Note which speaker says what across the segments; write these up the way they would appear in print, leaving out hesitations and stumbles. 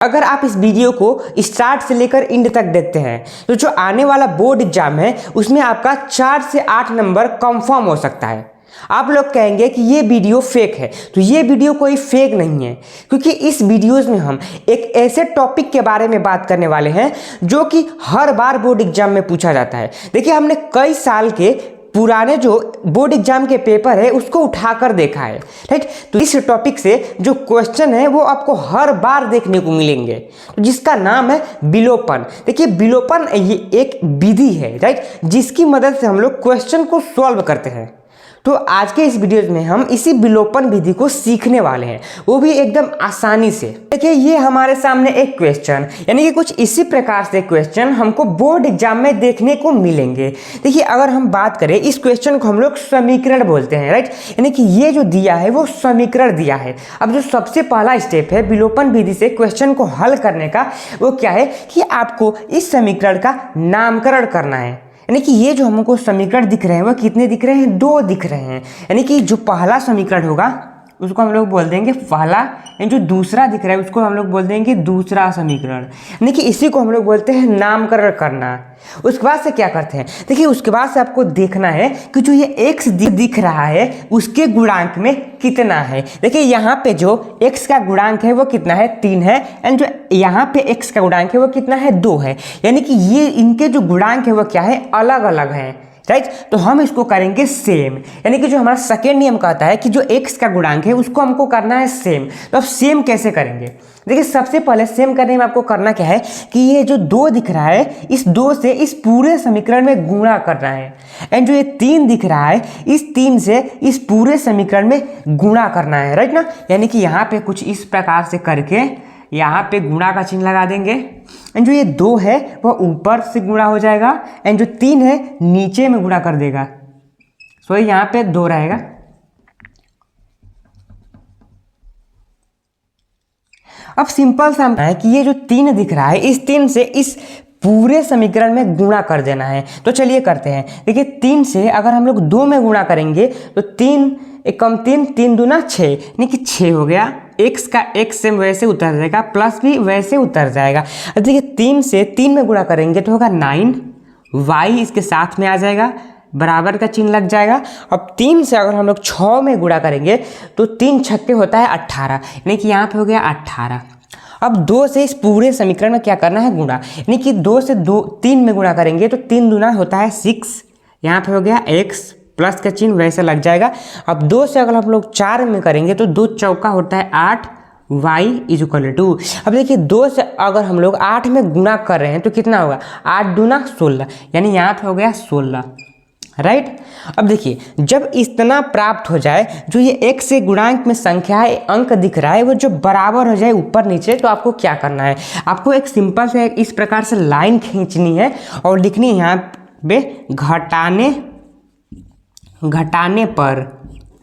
Speaker 1: अगर आप इस वीडियो को स्टार्ट से लेकर एंड तक देखते हैं तो जो आने वाला बोर्ड एग्जाम है उसमें आपका 4 से 8 नंबर कंफर्म हो सकता है। आप लोग कहेंगे कि ये वीडियो फेक है, तो ये वीडियो कोई फेक नहीं है, क्योंकि इस वीडियोस में हम एक ऐसे टॉपिक के बारे में बात करने वाले हैं जो कि हर बार बोर्ड एग्जाम में पूछा जाता है। देखिए, हमने कई साल के पुराने जो बोर्ड एग्जाम के पेपर है उसको उठाकर देखा है, राइट। तो इस टॉपिक से जो क्वेश्चन है वो आपको हर बार देखने को मिलेंगे, तो जिसका नाम है विलोपन। देखिए, विलोपन ये एक विधि है, राइट, जिसकी मदद से हम लोग क्वेश्चन को सॉल्व करते हैं। तो आज के इस वीडियो में हम इसी विलोपन विधि को सीखने वाले हैं, वो भी एकदम आसानी से। देखिए, ये हमारे सामने एक क्वेश्चन, यानी कि कुछ इसी प्रकार से क्वेश्चन हमको बोर्ड एग्जाम में देखने को मिलेंगे। देखिए, अगर हम बात करें, इस क्वेश्चन को हम लोग समीकरण बोलते हैं, राइट, यानी कि ये जो दिया है वो समीकरण दिया है। अब जो सबसे पहला स्टेप है विलोपन विधि से क्वेश्चन को हल करने का, वो क्या है कि आपको इस समीकरण का नामकरण करना है। यानी कि ये जो हमको समीकरण दिख रहे हैं वो कितने दिख रहे हैं? 2 दिख रहे हैं। यानी कि जो पहला समीकरण होगा उसको हम लोग बोल देंगे पहला, यानी जो दूसरा दिख रहा है उसको हम लोग बोल देंगे दूसरा समीकरण। यानी कि इसी को हम लोग बोलते हैं नामकरण करना। उसके बाद से क्या करते हैं? देखिए, उसके बाद से आपको देखना है कि जो ये x दिख रहा है उसके गुणांक में कितना है। देखिए, यहाँ पे जो x का गुणांक है वो कितना है? 3 है, एंड जो यहाँ पे x का गुणांक है वो कितना है? 2 है। यानी कि ये इनके जो गुणांक है वो क्या है? अलग अलग है, राइट। तो हम इसको करेंगे सेम, यानी कि जो हमारा सेकेंड नियम कहता है कि जो x का गुणांक है उसको हमको करना है सेम। तो अब सेम कैसे करेंगे? देखिए, सबसे पहले सेम करने में आपको करना क्या है कि ये जो 2 दिख रहा है इस 2 से इस पूरे समीकरण में गुणा करना है, एंड जो ये 3 दिख रहा है इस 3 से इस पूरे समीकरण में गुणा करना है, राइट ना। यानी कि यहाँ पे कुछ इस प्रकार से करके यहाँ पे गुणा का चिन्ह लगा देंगे, एंड जो ये 2 है वो ऊपर से गुणा हो जाएगा, एंड जो 3 है नीचे में गुणा कर देगा। सो यहाँ पे 2 रहेगा। अब सिंपल सा है कि ये जो 3 दिख रहा है इस 3 से इस पूरे समीकरण में गुणा कर देना है। तो चलिए करते हैं। देखिए, 3 से अगर हम लोग 2 में गुणा करेंगे तो 3 एकम 3, 3 दूना 6, यानी कि 6 हो गया। x का x से वैसे उतर जाएगा, प्लस भी वैसे उतर जाएगा। अब देखिए, 3 से 3 में गुणा करेंगे तो होगा 9, y इसके साथ में आ जाएगा, बराबर का चिन्ह लग जाएगा। अब 3 से अगर हम लोग 6 में गुणा करेंगे तो 3 छक्के होता है 18, यानी कि यहाँ पे हो गया 18। अब 2 से इस पूरे समीकरण में क्या करना है? गुणा, यानी कि 2 से 3 में गुणा करेंगे तो 3 दूना होता है 6, यहाँ पे हो गया x, प्लस का चिन्ह वैसे लग जाएगा। अब 2 से अगर हम लोग 4 में करेंगे तो 2 चौका होता है 8, y इज इक्वल टू। अब देखिए, 2 से अगर हम लोग 8 में गुणा कर रहे हैं तो कितना होगा? 8 दूना 16, यानी यहाँ पे हो गया 16, राइट। अब देखिए, जब इतना प्राप्त हो जाए, जो ये x से गुणांक में संख्या है अंक दिख रहा है वो जो बराबर हो जाए ऊपर नीचे, तो आपको क्या करना है? आपको एक सिंपल से इस प्रकार से लाइन खींचनी है और लिखनी है यहाँ पे घटाने पर,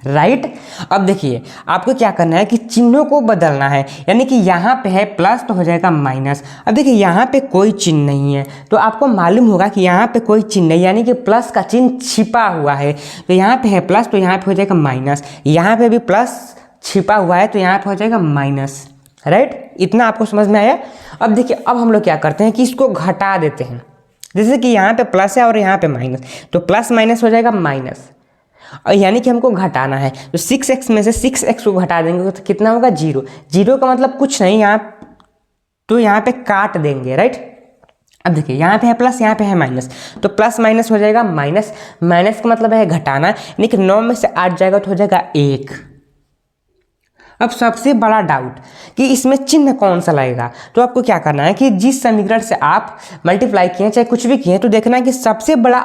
Speaker 1: राइट। अब देखिए, आपको क्या करना है कि चिन्हों को बदलना है, यानी कि यहाँ पे है प्लस तो हो जाएगा माइनस। अब देखिए, यहाँ पे कोई चिन्ह नहीं है तो आपको मालूम होगा कि यहाँ पे कोई चिन्ह नहीं, यानी कि प्लस का चिन्ह छिपा हुआ है। तो यहाँ पे है प्लस तो यहाँ पे हो जाएगा माइनस, यहाँ पे भी प्लस छिपा हुआ है तो यहाँ पे हो जाएगा माइनस, राइट। इतना आपको समझ में आया? अब देखिए, अब हम लोग क्या करते हैं कि इसको घटा देते हैं। जैसे कि यहाँ पे प्लस है और यहाँ पे माइनस, तो प्लस माइनस हो जाएगा माइनस, और यानी कि हमको घटाना है। तो 6x में से 6x को घटा देंगे तो कितना होगा? 0। 0 का मतलब कुछ नहीं, यहाँ तो यहाँ पे काट देंगे, राइट। अब देखिए, यहाँ पे है प्लस, यहाँ पे है माइनस, तो प्लस माइनस हो जाएगा माइनस। माइनस का मतलब है घटाना, यानी कि 9 में से 8 जाएगा तो हो जाएगा 1। अब सबसे बड़ा डाउट कि इसमें चिन्ह कौन सा लगेगा, तो आपको क्या करना है कि जिस समीकरण से आप मल्टीप्लाई किए चाहे कुछ भी किए, तो देखना है कि सबसे बड़ा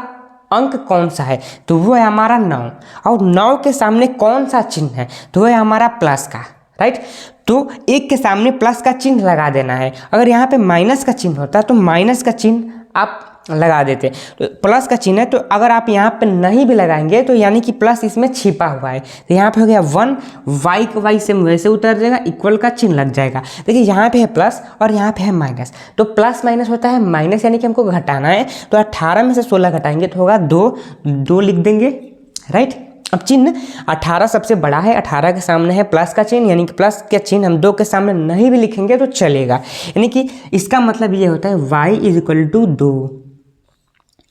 Speaker 1: अंक कौन सा है, तो वो है हमारा 9, और 9 के सामने कौन सा चिन्ह है, तो वो है हमारा प्लस का, राइट। तो 1 के सामने प्लस का चिन्ह लगा देना है। अगर यहाँ पे माइनस का चिन्ह होता तो माइनस का चिन्ह आप लगा देते, तो प्लस का चिन्ह है, तो अगर आप यहाँ पे नहीं भी लगाएंगे तो यानी कि प्लस इसमें छिपा हुआ है, तो यहाँ पे हो गया 1, y का y से वैसे उतर जाएगा, इक्वल का चिन्ह लग जाएगा। देखिए, यहाँ पे है प्लस और यहाँ पे है माइनस, तो प्लस माइनस होता है माइनस, यानी कि हमको घटाना है। तो 18 में से 16 घटाएंगे तो होगा 2 लिख देंगे, राइट। अब चिन्ह 18 सबसे बड़ा है, 18 के सामने है प्लस का चिन्ह, यानी कि प्लस का चिन्ह हम 2 के सामने नहीं भी लिखेंगे तो चलेगा। यानी कि इसका मतलब ये होता है y = 2,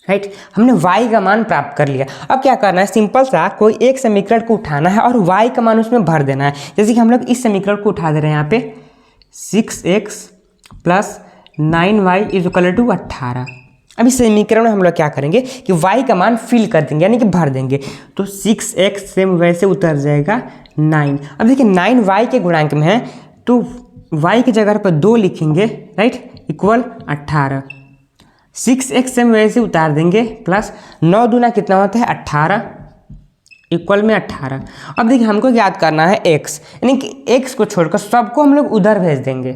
Speaker 1: राइट। हमने y का मान प्राप्त कर लिया। अब क्या करना है, सिंपल सा कोई एक समीकरण को उठाना है और y का मान उसमें भर देना है। जैसे कि हम लोग इस समीकरण को उठा दे रहे हैं यहाँ पे 6x + 9y = 18। अब इस समीकरण में हम लोग क्या करेंगे कि y का मान फिल कर देंगे, यानी कि भर देंगे। तो 6x से वैसे उतर जाएगा 9। अब देखिए 9 y के गुणांक में है तो y की जगह पर 2 लिखेंगे, राइट, इक्वल 18। 6x से वैसे उतार देंगे प्लस 9 दूना कितना होता है 18 इक्वल में 18। अब देखिए हमको याद करना है x, यानी कि x को छोड़कर सबको हम लोग उधर भेज देंगे।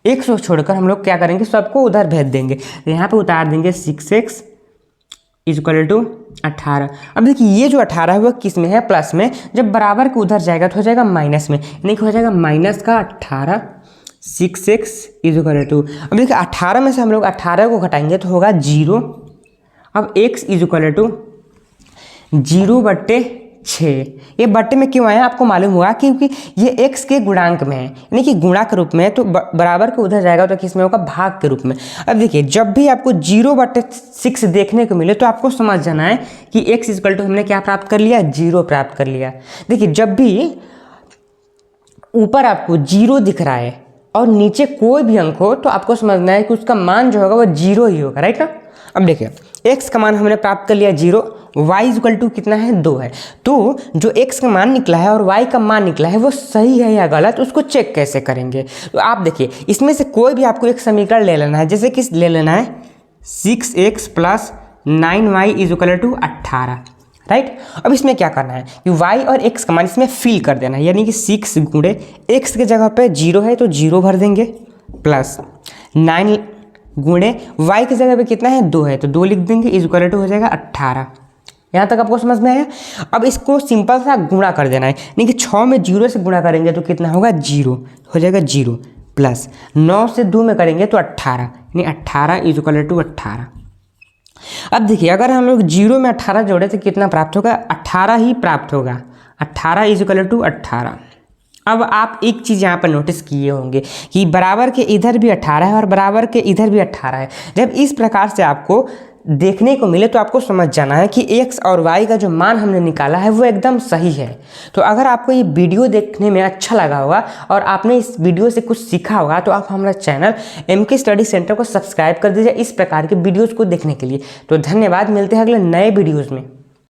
Speaker 1: x को छोड़कर हम लोग क्या करेंगे, सबको उधर भेज देंगे। तो यहाँ पे उतार देंगे 6x = 18। अब देखिए ये जो 18 है वो किस में है, प्लस में। जब बराबर के उधर जाएगा तो हो जाएगा माइनस में, यानी कि हो जाएगा -18 6x = 2। अब देखिए 18 में से हम लोग 18 को घटाएंगे तो होगा 0। अब x = 0/6। ये बट्टे में क्यों आया आपको मालूम हुआ, क्योंकि ये x के गुणांक में है, यानी कि गुणा के रूप में है। तो बराबर के उधर जाएगा तो किस में होगा, भाग के रूप में। अब देखिए जब भी आपको 0/6 देखने को मिले तो आपको समझ जाना है कि x = हमने क्या प्राप्त कर लिया, 0 प्राप्त कर लिया। देखिए जब भी ऊपर आपको 0 दिख रहा है और नीचे कोई भी अंक हो तो आपको समझना है कि उसका मान जो होगा वो 0 ही होगा, राइट ना। अब देखिए x का मान हमने प्राप्त कर लिया 0, y = टू कितना है, 2 है। तो जो x का मान निकला है और y का मान निकला है वो सही है या गलत, उसको चेक कैसे करेंगे। तो आप देखिए इसमें से कोई भी आपको एक समीकरण ले लेना है। जैसे कि ले लेना है 6x + 9y = 18, राइट। अब इसमें क्या करना है कि y और x का मान इसमें फिल कर देना है, यानी कि 6 गुणे x के जगह पे 0 है तो 0 भर देंगे, प्लस 9 गुणे y की जगह पे कितना है, 2 है तो 2 लिख देंगे, = हो जाएगा 18। यहाँ तक आपको समझ में आया। अब इसको सिंपल सा गुणा कर देना है, यानी कि 6 में 0 से गुणा करेंगे तो कितना होगा, 0 हो जाएगा 0, प्लस 9 से 2 में करेंगे तो 18, यानी 18 = 18। अब देखिए अगर हम लोग 0 में 18 जोड़े तो कितना प्राप्त होगा, 18 ही प्राप्त होगा, 18 = 18। अब आप एक चीज़ यहाँ पर नोटिस किए होंगे कि बराबर के इधर भी 18 है और बराबर के इधर भी 18 है। जब इस प्रकार से आपको देखने को मिले तो आपको समझ जाना है कि x और y का जो मान हमने निकाला है वो एकदम सही है। तो अगर आपको ये वीडियो देखने में अच्छा लगा होगा और आपने इस वीडियो से कुछ सीखा होगा तो आप हमारा चैनल MK स्टडी सेंटर को सब्सक्राइब कर दीजिए इस प्रकार के वीडियोज़ को देखने के लिए। तो धन्यवाद, मिलते हैं अगले नए वीडियोज़ में।